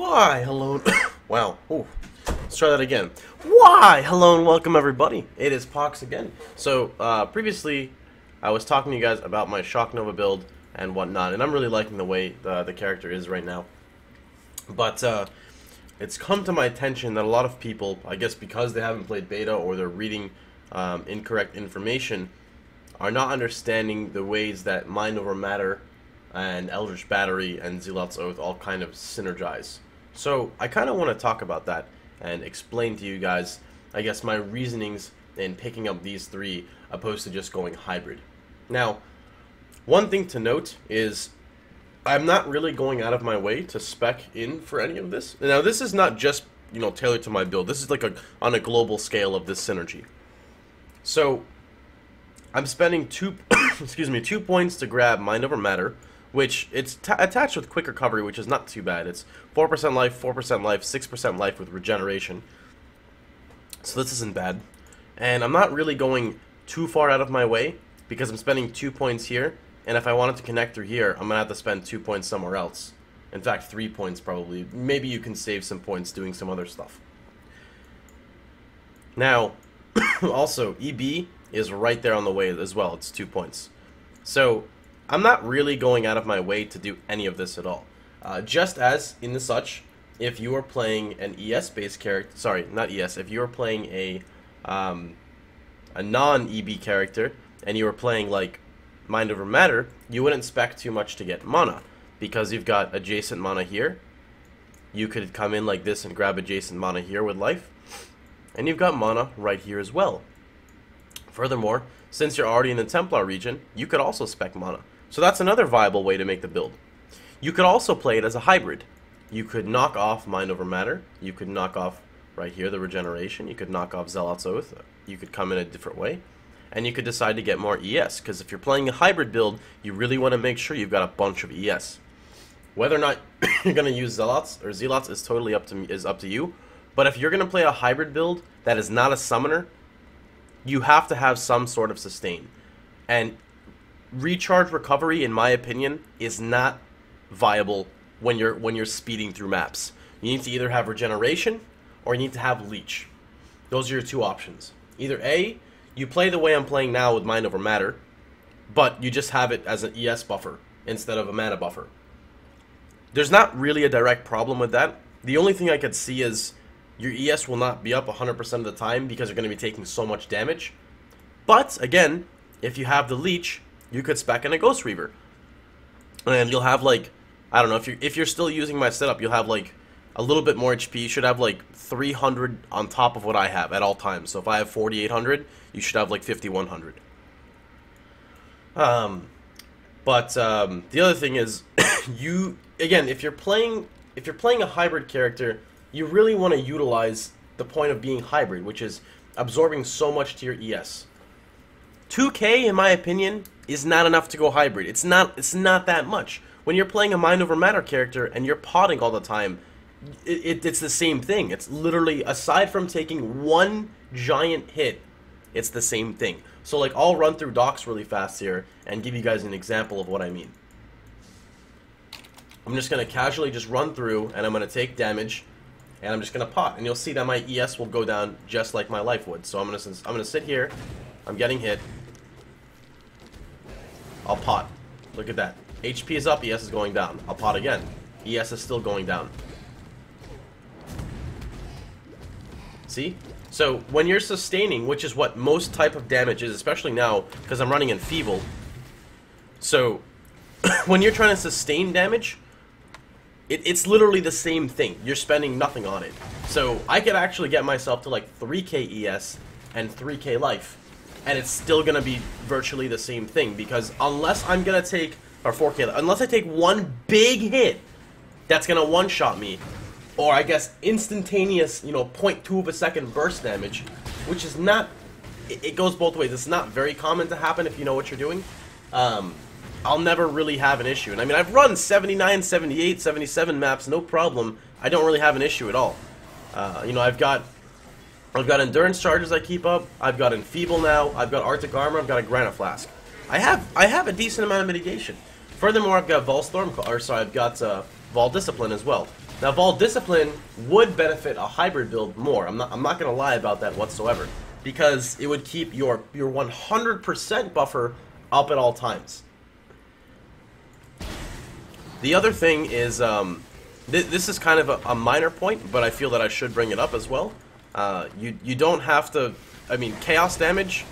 Why, hello. Wow. Ooh. Let's try that again. Why, hello and welcome everybody. It is Pohx again. So, previously, I was talking to you guys about my Shock Nova build and whatnot, and I'm really liking the way the character is right now. But, it's come to my attention that a lot of people, I guess because they haven't played beta or they're reading incorrect information, are not understanding the ways that Mind Over Matter and Eldritch Battery and Zealot's Oath all kind of synergize. So I kind of want to talk about that and explain to you guys, I guess, my reasonings in picking up these three opposed to just going hybrid. Now, one thing to note is I'm not really going out of my way to spec in for any of this. Now, this is not just, tailored to my build. This is like on a global scale of this synergy. So I'm spending 2 points to grab Mind Over Matter, which it's attached with quick recovery, which is not too bad. It's 4% life, 4% life, 6% life with regeneration. So this isn't bad. And I'm not really going too far out of my way because I'm spending 2 points here. And if I wanted to connect through here, I'm going to have to spend 2 points somewhere else. In fact, 3 points probably. Maybe you can save some points doing some other stuff. Now, also, EB is right there on the way as well. It's 2 points. So I'm not really going out of my way to do any of this at all. Just as, in the such, if you are playing an ES-based character, sorry, not ES, if you are playing a non-EB character, and you are playing, like, Mind Over Matter, you wouldn't spec too much to get mana, because you've got adjacent mana here. You could come in like this and grab adjacent mana here with life, and you've got mana right here as well. Furthermore, since you're already in the Templar region, you could also spec mana. So that's another viable way to make the build. You could also play it as a hybrid. You could knock off Mind Over Matter. You could knock off right here the regeneration. You could knock off Zealot's Oath. You could come in a different way. And you could decide to get more ES. Because if you're playing a hybrid build, you really want to make sure you've got a bunch of ES. Whether or not you're going to use Zealots is totally up to you. But if you're going to play a hybrid build that is not a summoner, you have to have some sort of sustain. And recharge recovery, in my opinion, is not viable when you're speeding through maps. You need to either have regeneration or you need to have leech. Those are your two options. Either A, you play the way I'm playing now with Mind Over Matter, but you just have it as an ES buffer instead of a mana buffer. There's not really a direct problem with that. The only thing I could see is your ES will not be up 100% of the time because you're going to be taking so much damage. But, again, if you have the leech, you could spec in a Ghost Reaver. And you'll have, like, I don't know, if you're still using my setup, you'll have, like, a little bit more HP. You should have, like, 300 on top of what I have at all times. So if I have 4,800, you should have, like, 5,100. The other thing is, again, if you're playing a hybrid character, you really want to utilize the point of being hybrid, which is absorbing so much to your ES. 2k, in my opinion, is not enough to go hybrid. It's not that much. When you're playing a Mind Over Matter character and you're potting all the time, it's the same thing. It's literally, aside from taking one giant hit, it's the same thing. So, like, I'll run through docs really fast here and give you guys an example of what I mean. I'm just going to casually just run through, and I'm going to take damage, and I'm just going to pot. And you'll see that my ES will go down just like my life would. So I'm going to sit here. I'm getting hit. I'll pot. Look at that. HP is up, ES is going down. I'll pot again. ES is still going down. See? So when you're sustaining, which is what most type of damage is, especially now, because I'm running Enfeeble. So when you're trying to sustain damage, it's literally the same thing. You're spending nothing on it. So I could actually get myself to like 3k ES and 3k life. And it's still going to be virtually the same thing. Because unless I'm going to take, or 4k, unless I take one big hit that's going to one-shot me, or I guess instantaneous, 0.2 of a second burst damage, which is not, it goes both ways. It's not very common to happen if you know what you're doing. I'll never really have an issue. And I mean, I've run 79, 78, 77 maps, no problem. I don't really have an issue at all. I've got endurance charges I keep up. I've got Enfeeble now. I've got Arctic Armor. I've got a Granite Flask. I have a decent amount of mitigation. Furthermore, I've got I've got Vol Discipline as well. Now, Vault Discipline would benefit a hybrid build more. I'm not gonna lie about that whatsoever, because it would keep your 100% buffer up at all times. The other thing is, this is kind of a minor point, but I feel that I should bring it up as well. You don't have to. I mean, chaos damage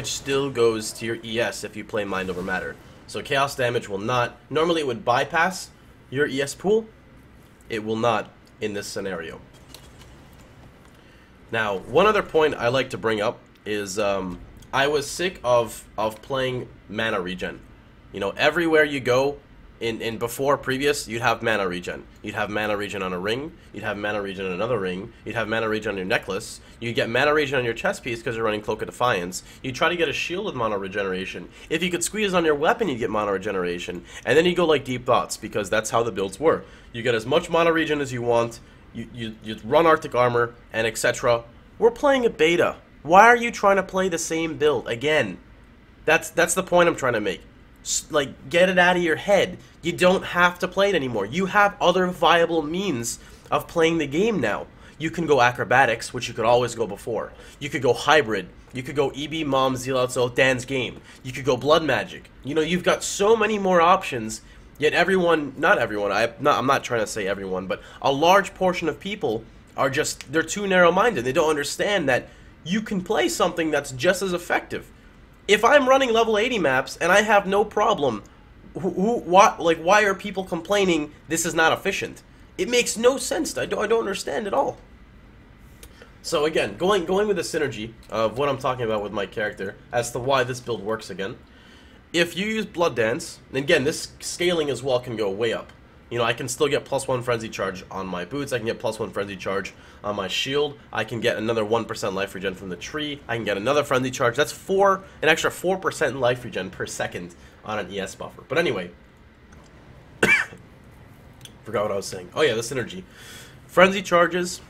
still goes to your ES if you play Mind Over Matter. So chaos damage will not. Normally, it would bypass your ES pool. It will not in this scenario. Now, one other point I like to bring up is I was sick of playing mana regen. You know, everywhere you go, in before previous, you'd have mana regen. You'd have mana regen on a ring. You'd have mana regen on another ring. You'd have mana regen on your necklace. You'd get mana regen on your chest piece because you're running Cloak of Defiance. You'd try to get a shield with mana regeneration. If you could squeeze on your weapon, you'd get mana regeneration. And then you go like Deep Thoughts, because that's how the builds were. You get as much mana regen as you want. You run Arctic Armor and etc. We're playing a beta. Why are you trying to play the same build again? That's the point I'm trying to make. Like, get it out of your head. You don't have to play it anymore. You have other viable means of playing the game now. You can go Acrobatics, which you could always go before. You could go Hybrid. You could go EB, Mom, Zealots, Dan's Game. You could go Blood Magic. You know, you've got so many more options, yet everyone, not everyone, I'm not trying to say everyone, but a large portion of people are just, they're too narrow-minded. They don't understand that you can play something that's just as effective. If I'm running level 80 maps and I have no problem, why are people complaining this is not efficient? It makes no sense. I don't understand at all. So again, going with the synergy of what I'm talking about with my character as to why this build works again. If you use Blood Dance, and again, this scaling as well can go way up. You know, I can still get +1 Frenzy Charge on my boots. I can get +1 Frenzy Charge on my shield. I can get another 1% life regen from the tree. I can get another Frenzy Charge. That's an extra 4% life regen per second on an ES buffer. But anyway, forgot what I was saying. Oh yeah, the synergy. Frenzy Charges.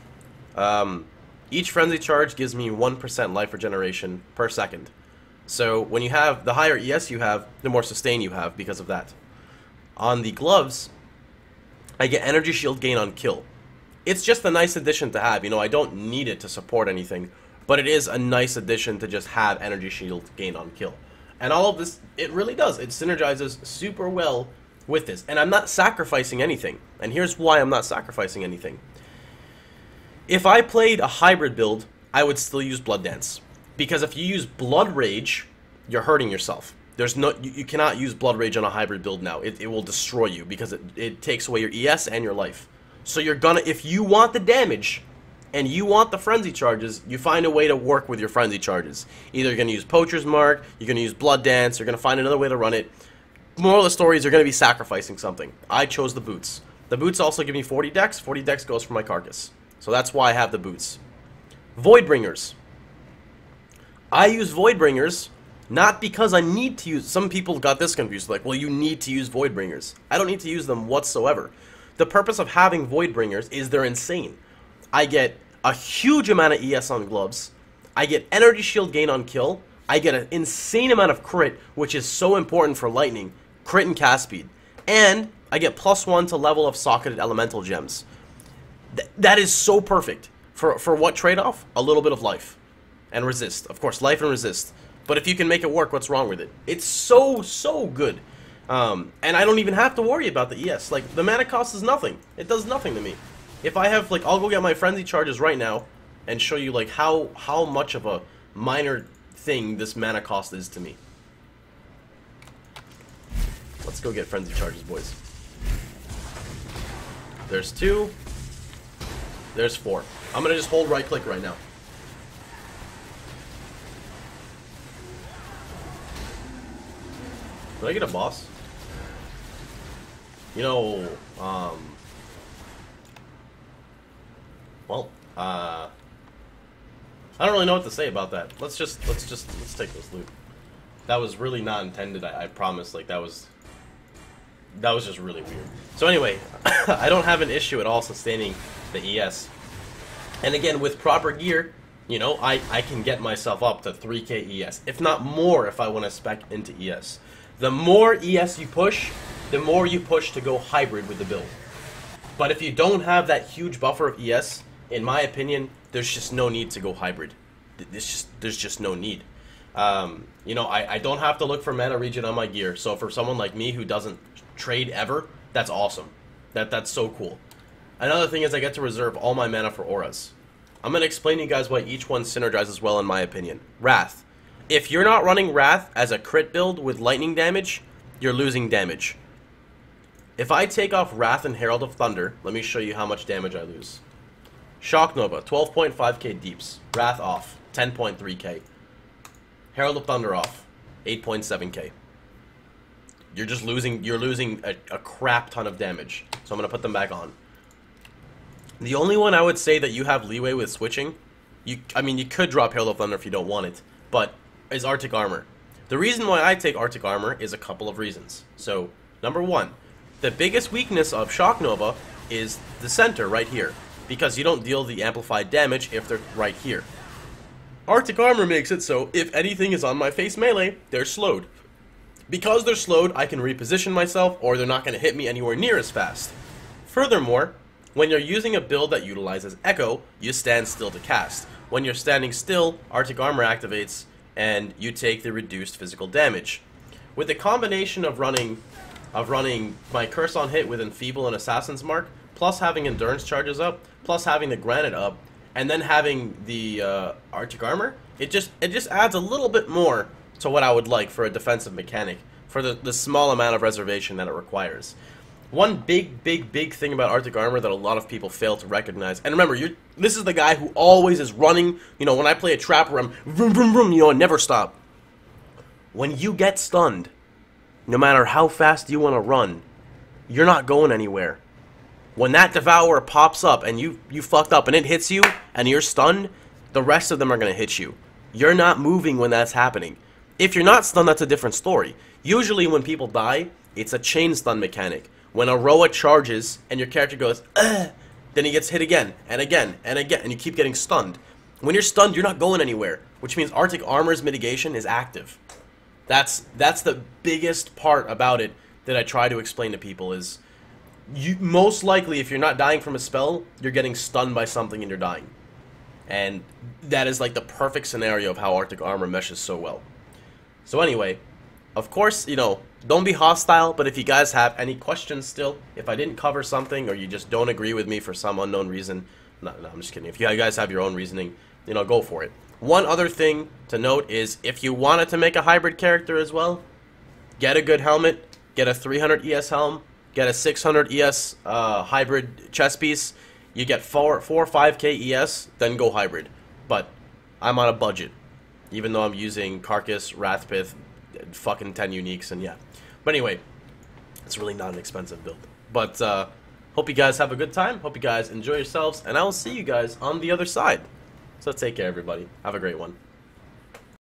Each Frenzy Charge gives me 1% life regeneration per second. So when you have the higher ES you have, the more sustain you have because of that. On the gloves, I get energy shield gain on kill. It's just a nice addition to have. You know, I don't need it to support anything, but it is a nice addition to just have energy shield gain on kill. And all of this, it really does. It synergizes super well with this. And I'm not sacrificing anything. And here's why I'm not sacrificing anything. If I played a hybrid build, I would still use Blood Dance. Because if you use Blood Rage, you're hurting yourself. There's no, you cannot use Blood Rage on a hybrid build now. It will destroy you because it takes away your ES and your life. So you're gonna, if you want the damage and you want the Frenzy Charges, you find a way to work with your Frenzy Charges. Either you're gonna use Poacher's Mark, you're gonna use Blood Dance, you're gonna find another way to run it. Moral of the story is you're gonna be sacrificing something. I chose the boots. The boots also give me 40 dex. 40 dex goes for my carcass. So that's why I have the boots. Voidbringers. I use Voidbringers not because I need to use... Some people got this confused, like, well, you need to use Voidbringers. I don't need to use them whatsoever. The purpose of having Voidbringers is they're insane. I get a huge amount of ES on gloves. I get energy shield gain on kill. I get an insane amount of crit, which is so important for lightning. Crit and cast speed. And I get +1 to level of socketed elemental gems. That is so perfect. For what trade-off? A little bit of life. And resist. Of course, life and resist. But if you can make it work, what's wrong with it? It's so, so good. And I don't even have to worry about the ES. Like, the mana cost is nothing. It does nothing to me. If I have, like, I'll go get my Frenzy Charges right now and show you, like, how much of a minor thing this mana cost is to me. Let's go get Frenzy Charges, boys. There's 2. There's 4. I'm gonna just hold right-click right now. Did I get a boss? You know, well, I don't really know what to say about that. Let's take this loot. That was really not intended, I promise. Like, that was just really weird. So anyway, I don't have an issue at all sustaining the ES. And again, with proper gear, you know, I can get myself up to 3k ES. If not more, if I want to spec into ES. The more ES you push, the more you push to go hybrid with the build. But if you don't have that huge buffer of ES, in my opinion, there's just no need to go hybrid. There's just no need. You know, I don't have to look for mana regen on my gear. So for someone like me who doesn't trade ever, that's awesome. That's so cool. Another thing is I get to reserve all my mana for auras. I'm going to explain to you guys why each one synergizes well in my opinion. Wrath. If you're not running Wrath as a crit build with lightning damage, you're losing damage. If I take off Wrath and Herald of Thunder, let me show you how much damage I lose. Shock Nova, 12.5k deeps. Wrath off, 10.3k. Herald of Thunder off, 8.7k. You're just losing, a crap ton of damage. So I'm going to put them back on. The only one I would say that you have leeway with switching, I mean, you could drop Herald of Thunder if you don't want it, but is Arctic Armor. The reason why I take Arctic Armor is a couple of reasons. So, number one, the biggest weakness of Shock Nova is the center right here, because you don't deal the amplified damage if they're right here. Arctic Armor makes it so if anything is on my face melee, they're slowed. Because they're slowed, I can reposition myself, or they're not going to hit me anywhere near as fast. Furthermore, when you're using a build that utilizes Echo, you stand still to cast. When you're standing still, Arctic Armor activates, and you take the reduced physical damage. With the combination of running my Curse on Hit with Enfeeble and Assassin's Mark, plus having Endurance charges up, plus having the Granite up, and then having the Arctic Armor, it just adds a little bit more to what I would like for a defensive mechanic, for the small amount of reservation that it requires. One big thing about Arctic Armor that a lot of people fail to recognize, and remember, this is the guy who always is running, you know, when I play a trapper, I'm vroom, vroom, vroom, you know, and never stop. When you get stunned, no matter how fast you want to run, you're not going anywhere. When that Devourer pops up and you fucked up and it hits you and you're stunned, the rest of them are going to hit you. You're not moving when that's happening. If you're not stunned, that's a different story. Usually when people die, it's a chain stun mechanic. When a Roa charges and your character goes, ugh, then he gets hit again and again and again, and you keep getting stunned. When you're stunned, you're not going anywhere, which means Arctic Armor's mitigation is active. That's the biggest part about it that I try to explain to people is, you most likely, if you're not dying from a spell, you're getting stunned by something and you're dying. And that is like the perfect scenario of how Arctic Armor meshes so well. So anyway, of course, you know, don't be hostile, but if you guys have any questions still, if I didn't cover something or you just don't agree with me for some unknown reason, no, I'm just kidding. If you guys have your own reasoning, you know, go for it. One other thing to note is if you wanted to make a hybrid character as well, get a good helmet, get a 300 ES helm, get a 600 ES hybrid chest piece, you get 4 or 5k ES, then go hybrid. But I'm on a budget, even though I'm using Carcass, Wrathpith, fucking 10 uniques, and yeah. But anyway, it's really not an expensive build. But hope you guys have a good time. Hope you guys enjoy yourselves, and I will see you guys on the other side. So take care, everybody. Have a great one.